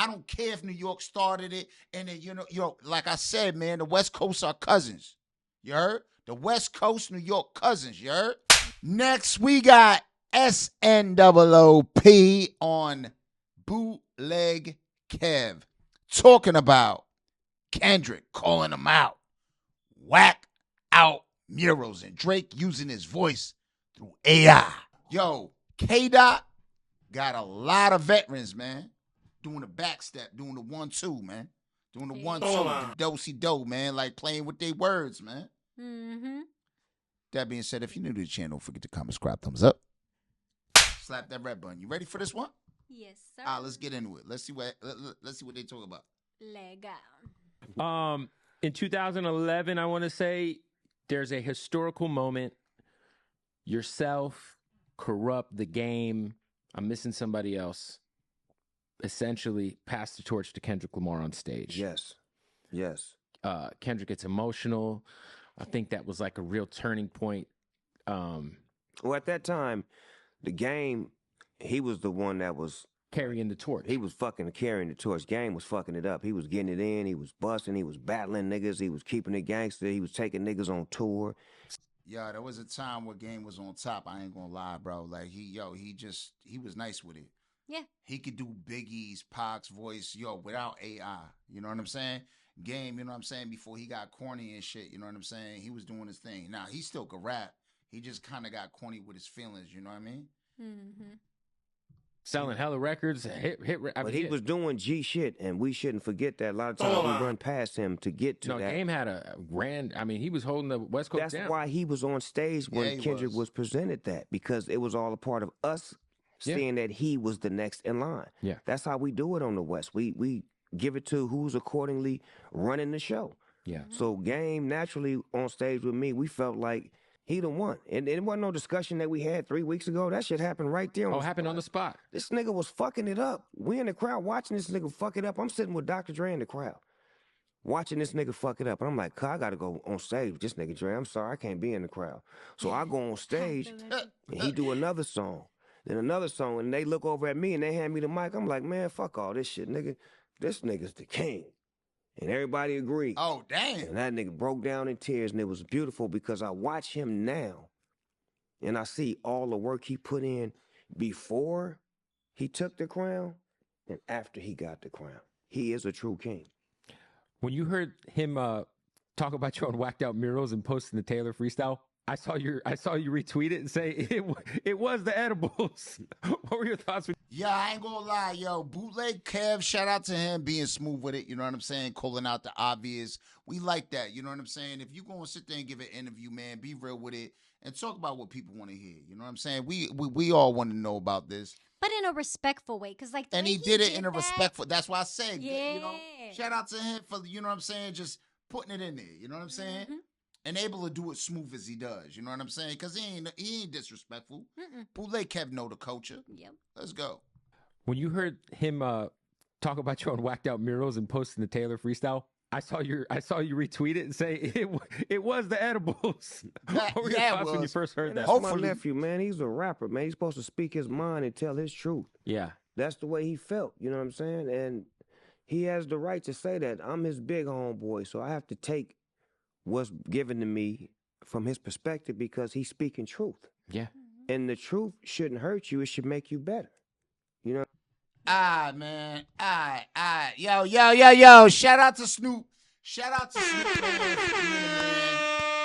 I don't care if New York started it. And then, like I said, man, the West Coast are cousins. You heard? The West Coast, New York cousins. You heard? Next, we got SNOOP on Bootleg Kev talking about Kendrick calling him out. Whack out murals and Drake using his voice through AI. Yo, K-Dot got a lot of veterans, man, doing the back step, doing the 1-2, man. Doing the 1-2, the do-si-do, man, like playing with their words, man. Mm-hmm. That being said, if you're new to the channel, don't forget to comment, subscribe, thumbs up. Slap that red button. You ready for this one? Yes, sir. Let's get into it. Let's see what they talk about. Legal. In 2011, I want to say there's a historical moment. Yourself, Corrupt, The Game, I'm missing somebody else. Essentially, pass the torch to Kendrick Lamar on stage. Yes. Kendrick gets emotional. I think that was like a real turning point. Well, at that time, The Game, he was the one that was carrying the torch. He was fucking carrying the torch. Game was fucking it up. He was getting it in. He was busting. He was battling niggas. He was keeping it gangster. He was taking niggas on tour. Yeah, there was a time where Game was on top. I ain't gonna lie, bro. Like he was nice with it. Yeah. He could do Biggie's, Pac's voice, without AI. You know what I'm saying? Game, you know what I'm saying? Before he got corny and shit, you know what I'm saying? He was doing his thing. Now, he still could rap. He just kind of got corny with his feelings, you know what I mean? Mm-hmm. Selling hella records, but he was doing G shit, and we shouldn't forget that. A lot of times we run past him to get to that. Game had a grand, he was holding the West Coast down. That's why he was on stage when Kendrick was presented that, because it was all a part of us seeing that he was the next in line. Yeah. That's how we do it on the West. We give it to who's accordingly running the show. Yeah. So Game, naturally on stage with me, we felt like he the one. And it wasn't no discussion that we had 3 weeks ago. That shit happened right there on the spot. This nigga was fucking it up. We in the crowd watching this nigga fuck it up. I'm sitting with Dr. Dre in the crowd, watching this nigga fuck it up. And I'm like, I gotta go on stage with this nigga Dre. I'm sorry, I can't be in the crowd. So I go on stage, and he do another song, then another song, and they look over at me and they hand me the mic. I'm like, man, fuck all this shit, nigga. This nigga's the king. And everybody agreed. Oh, damn. And that nigga broke down in tears, and it was beautiful because I watch him now, and I see all the work he put in before he took the crown and after he got the crown. He is a true king. When you heard him talk about you on Whacked Out Murals and posting the Taylor freestyle, I saw you retweet it and say it was the edibles. What were your thoughts? Yeah, I ain't gonna lie, Bootleg Kev, shout out to him being smooth with it, you know what I'm saying? Calling out the obvious. We like that, you know what I'm saying? If you gonna sit there and give an interview, man, be real with it and talk about what people want to hear. You know what I'm saying? We all want to know about this. But in a respectful way, because and he did it in a respectful. That's why I said, yeah. Shout out to him for, you know what I'm saying, just putting it in there. You know what I'm saying? Mm-hmm. And able to do it smooth as he does. You know what I'm saying? Because he ain't disrespectful. Bootleg Kev know the culture. Yep. Let's go. When you heard him talk about you on Whacked Out Murals and posting the Taylor freestyle, I saw you retweet it and say it was the edibles. What were your thoughts when you first heard that? That's my nephew, man. He's a rapper, man. He's supposed to speak his mind and tell his truth. Yeah. That's the way he felt, you know what I'm saying? And he has the right to say that. I'm his big homeboy, so I have to take what's given to me from his perspective because he's speaking truth. Yeah. And the truth shouldn't hurt you. It should make you better. You know? Man. Yo. Shout out to Snoop. Shout out to Snoop, man.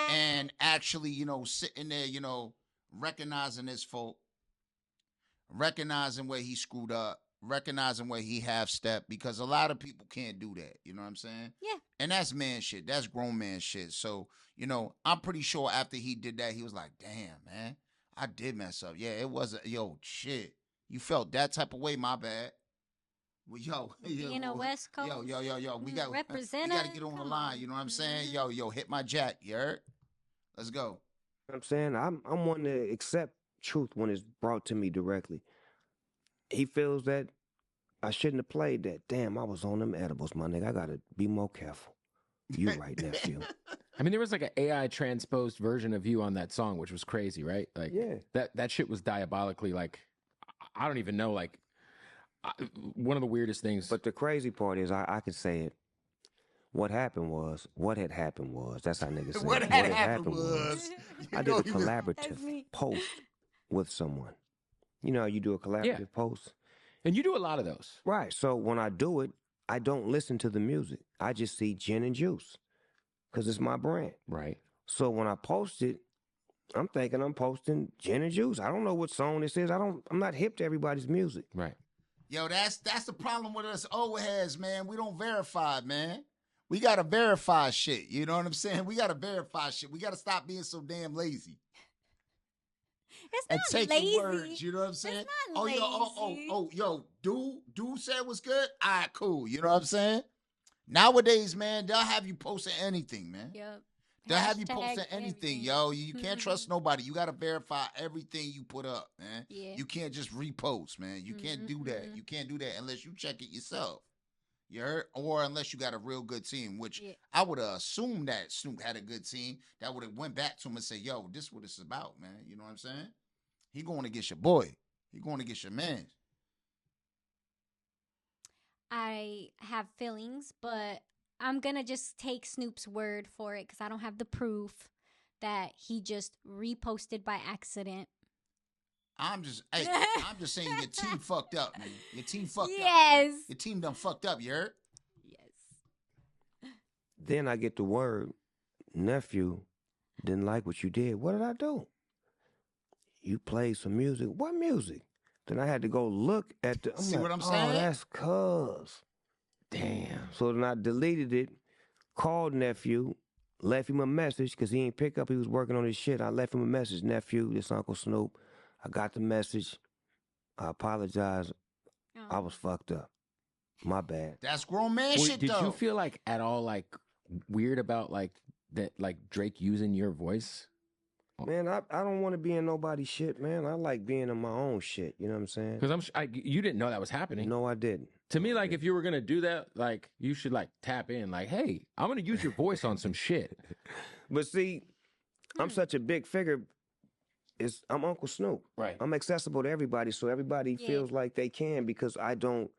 And actually, sitting there, recognizing his fault, recognizing where he screwed up, recognizing where he half-stepped, because a lot of people can't do that. You know what I'm saying? Yeah. And that's man shit. That's grown man shit. So, I'm pretty sure after he did that, he was like, damn, man, I did mess up. Yeah, it was shit. You felt that type of way, my bad. Well, West Coast. Yo. We got to get on the line. You know what I'm saying? Yo, hit my jack. You heard? Let's go. You know what I'm saying? I'm one to accept truth when it's brought to me directly. He feels that I shouldn't have played that. Damn, I was on them edibles, my nigga. I got to be more careful. You right, nephew. There was like an AI transposed version of you on that song, which was crazy, right? Like, yeah. That shit was diabolically, like, I don't even know, like, one of the weirdest things. But the crazy part is, I could say it. What had happened was, that's how niggas say What it. had happened was, I did a collaborative post with someone. You know how you do a collaborative post? And you do a lot of those. Right. So when I do it, I don't listen to the music. I just see gin and juice because it's my brand. Right. So when I post it, I'm thinking I'm posting gin and juice. I don't know what song this is. I'm not hip to everybody's music. Right. Yo, that's the problem with us old heads, man. We don't verify, man. We gotta verify shit. You know what I'm saying? We gotta verify shit. We gotta stop being so damn lazy. It's And not take lazy. your words, you know what I'm saying? It's not Oh, lazy. yo, dude said it was good. All right, cool. You know what I'm saying? Nowadays, man, they'll have you posting anything, man. Yep. They'll have you Hashtag posting anything, everything. yo. You can't trust nobody. You gotta verify everything you put up, man. Yeah. You can't just repost, man. You can't do that. You can't do that unless you check it yourself. You heard? Or unless you got a real good team, which I would have assumed that Snoop had a good team that would have went back to him and said, yo, this is what it's about, man. You know what I'm saying? He going against your boy. He going against your man. I have feelings, but I'm going to just take Snoop's word for it because I don't have the proof that he just reposted by accident. I'm just saying your team fucked up, man. Your team fucked up. Yes. Your team done fucked up, you heard? Yes. Then I get the word, nephew didn't like what you did. What did I do? You played some music. What music? Then I had to go look at the. See what I'm saying? Oh, that's cuz. Damn. So then I deleted it, called nephew, left him a message because he ain't pick up. He was working on his shit. I left him a message, nephew, this Uncle Snoop. I got the message. I apologize. I was fucked up. My bad. That's grown man shit, Did though. you feel like at all like weird about like that, like Drake using your voice? Man, I don't want to be in nobody's shit, man. I like being in my own shit. You know what I'm saying? Because you didn't know that was happening. No, I didn't. To me, like if you were gonna do that, like you should like tap in, like, hey, I'm gonna use your voice on some shit. But see, I'm such a big figure. I'm Uncle Snoop. Right. I'm accessible to everybody, so everybody feels like they can because I don't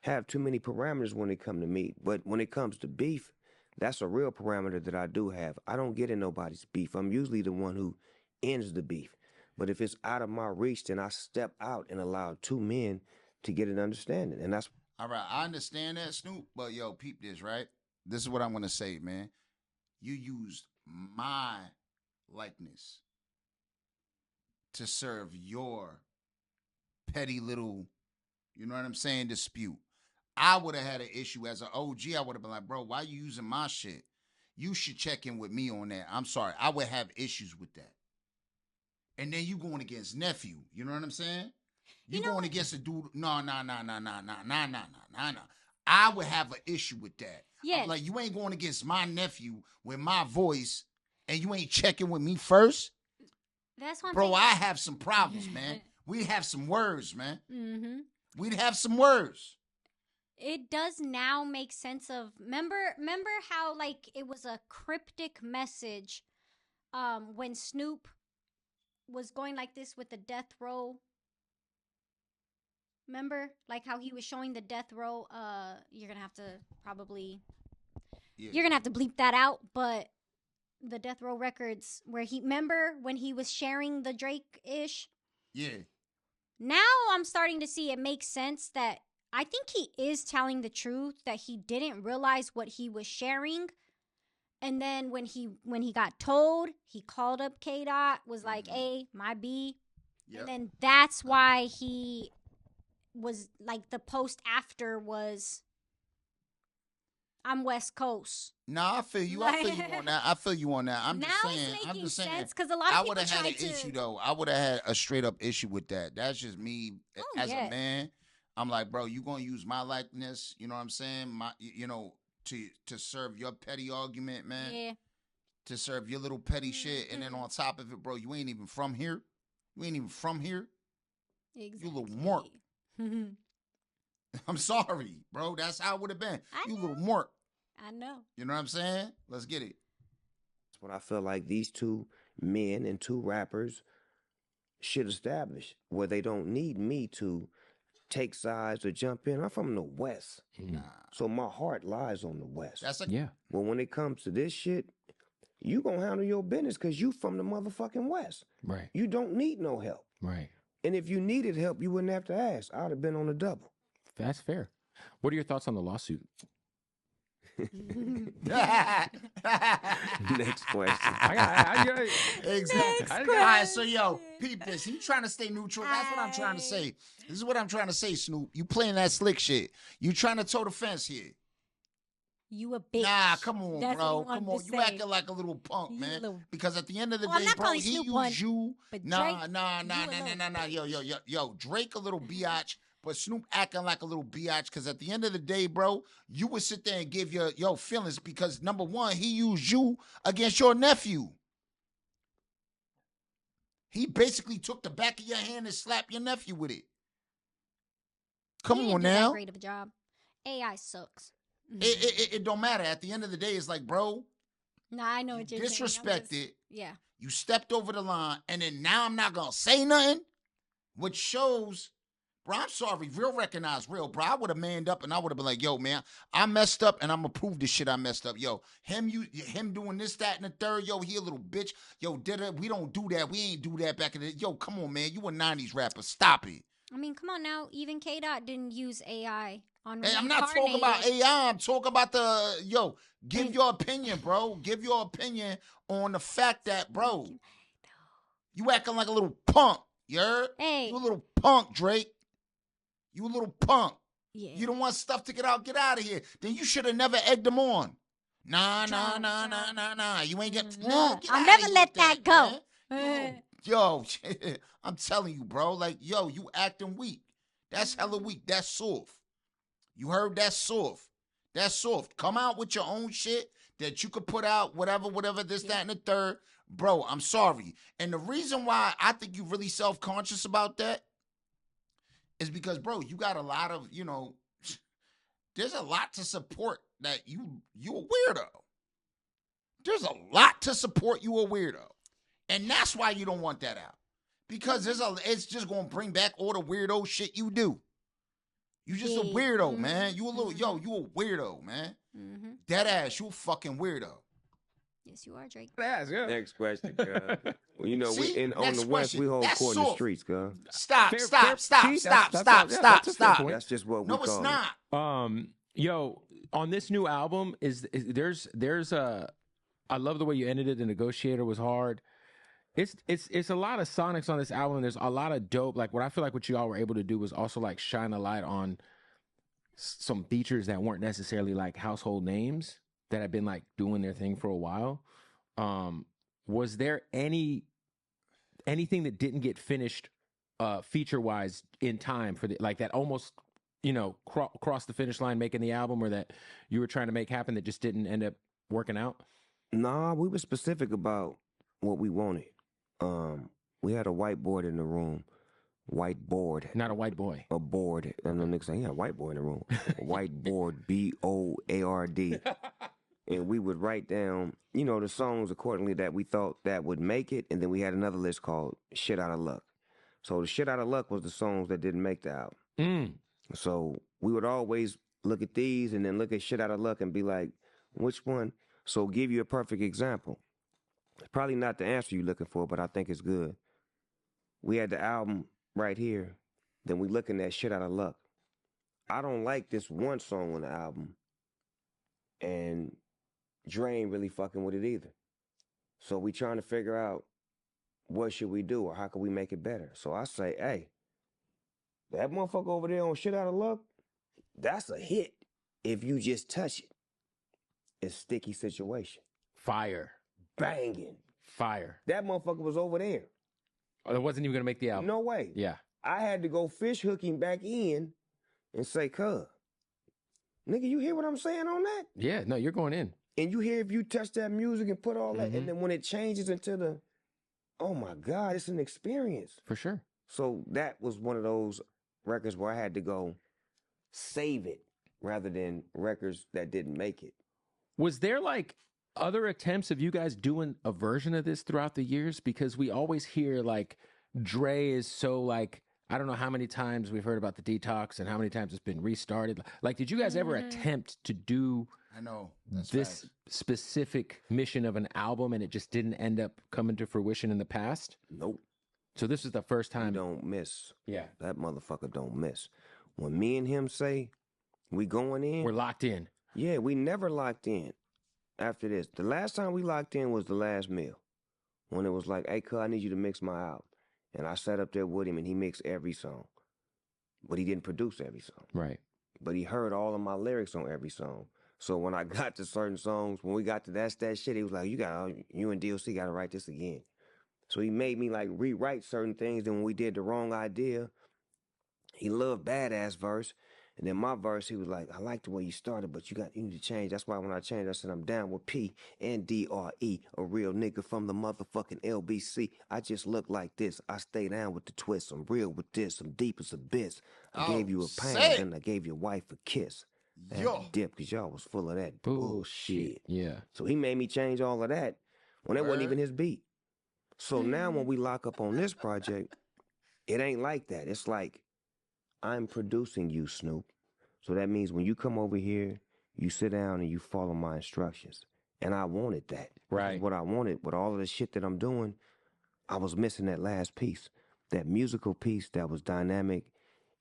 have too many parameters when it comes to me. But when it comes to beef, that's a real parameter that I do have. I don't get in nobody's beef. I'm usually the one who ends the beef. But if it's out of my reach, then I step out and allow two men to get an understanding. And that's all right. I understand that, Snoop, but yo, peep this, right? This is what I'm gonna say, man. You used my likeness to serve your petty little, you know what I'm saying, dispute. I would have had an issue as an OG. I would have been like, bro, why you using my shit? You should check in with me on that. I'm sorry. I would have issues with that. And then you going against nephew. You know what I'm saying? You going against a dude. No. I would have an issue with that. Yes. I'm like, you ain't going against my nephew with my voice and you ain't checking with me first? That's one Bro, thing. I have some problems, man. We'd have some words, man. Mm-hmm. We'd have some words. It does now make sense of remember how like it was a cryptic message when Snoop was going like this with the death row. Remember like how he was showing the death row you're going to have to probably you're going to have to bleep that out, but the death row records where he remember when he was sharing the Drake-ish? Yeah. Now I'm starting to see it makes sense that I think he is telling the truth that he didn't realize what he was sharing. And then when he got told, he called up K-Dot, was like, hey, my B. Yep. And then that's why he was like the post after was I'm West Coast. No, I feel you. I feel you on that. I'm now just saying. It's I'm just saying. Because a lot of I people would have had an to... issue though. I would have had a straight up issue with that. That's just me as a man. I'm like, bro, you gonna use my likeness? You know what I'm saying? My, you know, to serve your petty argument, man. Yeah. To serve your little petty shit, and then on top of it, bro, you ain't even from here. You ain't even from here. Exactly. You little mark. I'm sorry, bro. That's how it would have been. You little mark. I know. You know what I'm saying? Let's get it. That's what I feel like these two men and two rappers should establish, where they don't need me to take sides or jump in. I'm from the West. Mm. So my heart lies on the West. That's a Yeah. But when it comes to this shit, you gonna handle your business because you from the motherfucking West. Right. You don't need no help. Right. And if you needed help, you wouldn't have to ask. I'd have been on the double. That's fair. What are your thoughts on the lawsuit? Next question. Exactly. Next All right, so yo, peep this. He trying to stay neutral. That's what I'm trying to say. This is what I'm trying to say, Snoop. You playing that slick shit. You trying to toe the fence here. You a bitch. Nah, come on, That's bro. what he Come wanted on. to You say. acting like a little punk, You man. little- Because at the end of the Well, I'm day, not bro, calling he Snoop used one, you. but Nah. you a little- Yo, Drake a little biatch, but Snoop acting like a little biatch. Because at the end of the day, bro, you would sit there and give your feelings because number one, he used you against your nephew. He basically took the back of your hand and slapped your nephew with it. Come He didn't on do that now. great of a job. AI sucks. It don't matter. At the end of the day, it's like, bro, Nah, I know what you you're saying. I'm disrespected. just- Yeah. You stepped over the line, and then now I'm not gonna say nothing, which shows, bro. I'm sorry, real recognize real, bro. I would have manned up and I would have been like, yo, man, I messed up, and I'm gonna prove this shit I messed up. Yo, him doing this, that, and the third. Yo, he a little bitch. Yo, did it? We don't do that. We ain't do that back in the. Yo, come on, man. You a '90s rapper. Stop it. I mean, come on now. Even K Dot didn't use AI on. Hey, I'm not talking about Reincarnated. AI. I'm talking about the Give And- your opinion, bro. Give your opinion on the fact that, bro, you acting like a little punk. You heard? Hey. You a little punk, Drake. You a little punk. Yeah. You don't want stuff to get out of here. Then you should have never egged them on. Nah. You ain't get. No, get I'll outta never here let with that go. man. Yo, I'm telling you, bro. Like, yo, you acting weak. That's hella weak. That's soft. You heard? That's soft. That's soft. Come out with your own shit that you could put out, whatever, this, that, and the third. Bro, I'm sorry. And the reason why I think you're really self-conscious about that is because, bro, you got a lot of, there's a lot to support that you a weirdo. There's a lot to support you a weirdo. And that's why you don't want that out. Because it's just going to bring back all the weirdo shit you do. You just a weirdo, man. You a little, you a weirdo, man. Mm-hmm. Dead ass, you a fucking weirdo. Yes, you are, Drake. That's good. Next question, cuz. Well, you know, See? on Next the West, question. we hold That's court in the soft. streets, cuz. Stop. See, that's a fair point. That's just what we No, call it's it. not. Yo, on this new album, there's I love the way you ended it. The Negotiator was hard. It's a lot of sonics on this album. There's a lot of dope. Like, what I feel like what you all were able to do was also like shine a light on some features that weren't necessarily like household names that have been like doing their thing for a while. Was there anything that didn't get finished feature wise in time for like that almost crossed the finish line making the album, or that you were trying to make happen that just didn't end up working out? Nah, we were specific about what we wanted. We had a whiteboard in the room. Whiteboard. Not a white boy. A board. And the nigga say, yeah, whiteboard in the room. A whiteboard, BOARD. And we would write down, the songs accordingly that we thought that would make it. And then we had another list called Shit Out of Luck. So the Shit Out of Luck was the songs that didn't make the album. So we would always look at these and then look at Shit Out of Luck and be like, which one? So give you a perfect example. It's probably not the answer you're looking for, but I think it's good. We had the album right here. Then we looking at Shit Out of Luck. I don't like this one song on the album. And Dre ain't really fucking with it either. So we trying to figure out what should we do or how can we make it better. So I say, hey, that motherfucker over there on Shit Out of Luck, that's a hit if you just touch it. It's sticky situation. Fire. Banging. Fire. That motherfucker was over there. Oh, that wasn't even gonna make the album. No way. Yeah. I had to go fish hooking back in and say, cuz, nigga, you hear what I'm saying on that? Yeah, no, you're going in. And you hear if you touch that music and put all that, and then when it changes into the, oh my God, it's an experience. For sure. So that was one of those records where I had to go save it rather than records that didn't make it. Was there like other attempts of you guys doing a version of this throughout the years? Because we always hear like Dre is so like I don't know how many times we've heard about the detox and how many times it's been restarted. Like, did you guys ever attempt to do I know. That's this facts. specific mission of an album and it just didn't end up coming to fruition in the past? Nope. So this is the first He time. don't miss. Yeah. That motherfucker don't miss. When me and him say we going in, We're locked in. yeah, we never locked in after this. The last time we locked in was the last meal. When it was like, hey, cuz, I need you to mix my album. And I sat up there with him and he mixed every song. But he didn't produce every song. Right. But he heard all of my lyrics on every song. So when I got to certain songs, when we got to that shit, he was like, you and DLC got to write this again. So he made me like rewrite certain things. Then when we did the wrong idea, he loved badass verse. And then my verse, he was like, I like the way you started, but you need to change. That's why when I changed, I said, I'm down with P and DRE, a real nigga from the motherfucking LBC. I just look like this. I stay down with the twist. I'm real with this. I'm deep as abyss. I gave you a pound, and I gave your wife a kiss. I had to dip, because y'all was full of that bullshit. Yeah. So he made me change all of that when it wasn't even his beat. So now when we lock up on this project, it ain't like that. It's like, I'm producing you, Snoop. So that means when you come over here, you sit down and you follow my instructions. And I wanted that. Right. What I wanted, with all of the shit that I'm doing, I was missing that last piece. That musical piece that was dynamic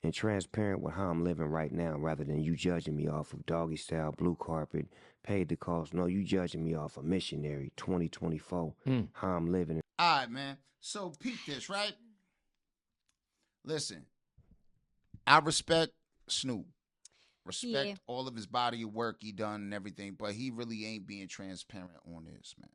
and transparent with how I'm living right now, rather than you judging me off of Doggy Style, Blue Carpet, Paid the Cost. No, you judging me off of Missionary, 2024, how I'm living. All right, man. So peep this, right? Listen, I respect Snoop. Respect all of his body of work he done and everything, but he really ain't being transparent on this, man.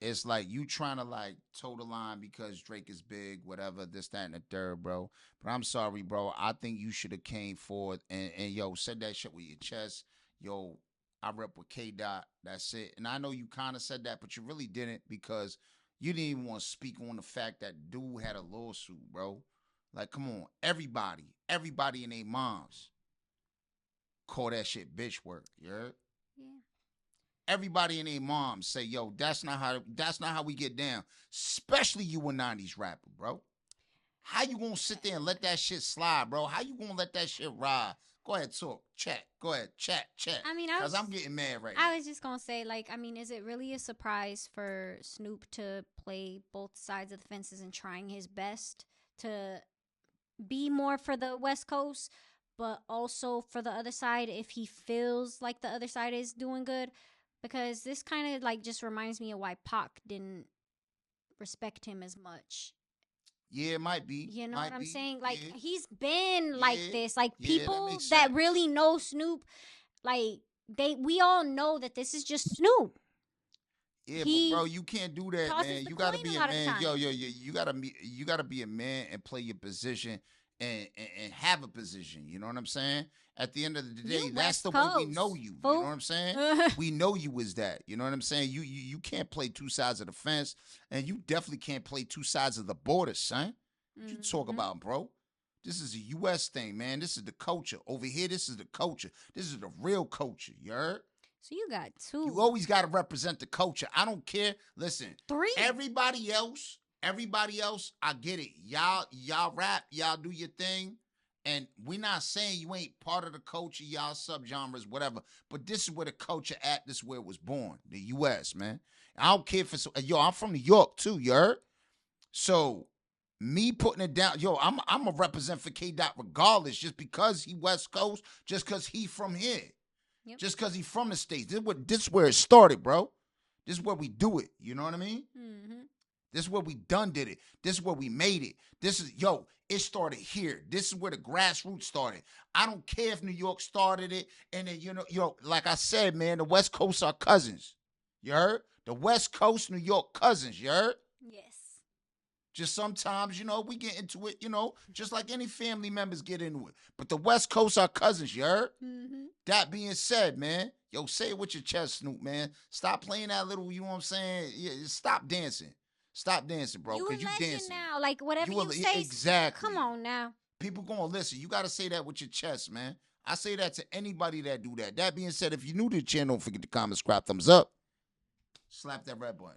It's like you trying to like toe the line because Drake is big, whatever, this, that, and the third, bro. But I'm sorry, bro. I think you should have came forth and yo, said that shit with your chest. Yo, I rep with K Dot. That's it. And I know you kind of said that, but you really didn't, because you didn't even want to speak on the fact that dude had a lawsuit, bro. Like, come on. Everybody in their moms call that shit bitch work. You heard? Yeah. Everybody and their moms say, yo, that's not how we get down. Especially you a 90s rapper, bro. How you gonna sit there and let that shit slide, bro? How you gonna let that shit ride? Go ahead, talk. Chat. Go ahead. Chat. I mean, because I'm getting mad right now. I was just gonna say, like, I mean, is it really a surprise for Snoop to play both sides of the fences and trying his best to be more for the West Coast, but also for the other side if he feels like the other side is doing good? Because this kind of like just reminds me of why Pac didn't respect him as much. Yeah, it might be. You know might what I'm be. saying? Like, Yeah. he's been like this. Like, Yeah, people makes that sense. really know Snoop, like, we all know that this is just Snoop. Yeah, He but bro, you can't do that, tosses man. the You gotta coin be a a lot of man. times. Yo, you gotta be a man and play your position and have a position. You know what I'm saying? At the end of the day, You that's West the way we Coast, know you. fool. You know what I'm saying? We know you as that. You know what I'm saying? You can't play two sides of the fence, and you definitely can't play two sides of the border, son. What you talk about, bro? This is a U.S. thing, man. This is the culture. Over here, this is the culture. This is the real culture. You heard? So you got two. You always got to represent the culture. I don't care. Listen, Three. Everybody else, I get it. Y'all rap, y'all do your thing. And we're not saying you ain't part of the culture, y'all subgenres, whatever. But this is where the culture at. This is where it was born, the U.S., man. I don't care if it's, I'm from New York, too, you heard? So, me putting it down, I'm a represent for K-Dot regardless, just because he West Coast, just because he from here. Yep. Just because he from the States. This is where it started, bro. This is where we do it. You know what I mean? Mm-hmm. This is where we done did it. This is where we made it. It started here. This is where the grassroots started. I don't care if New York started it. And then, like I said, man, the West Coast are cousins. You heard? The West Coast, New York cousins. You heard? Yes. Just sometimes, we get into it, just like any family members get into it. But the West Coast are cousins, you heard? Mm-hmm. That being said, man, say it with your chest, Snoop, man. Stop playing that little, you know what I'm saying? Yeah, stop dancing. Stop dancing, bro, because you dancing. Now. Like, whatever you say. Exactly. Come on now. People gonna listen. You got to say that with your chest, man. I say that to anybody that do that. That being said, if you're new to the channel, don't forget to comment, subscribe, thumbs up. Slap that red button.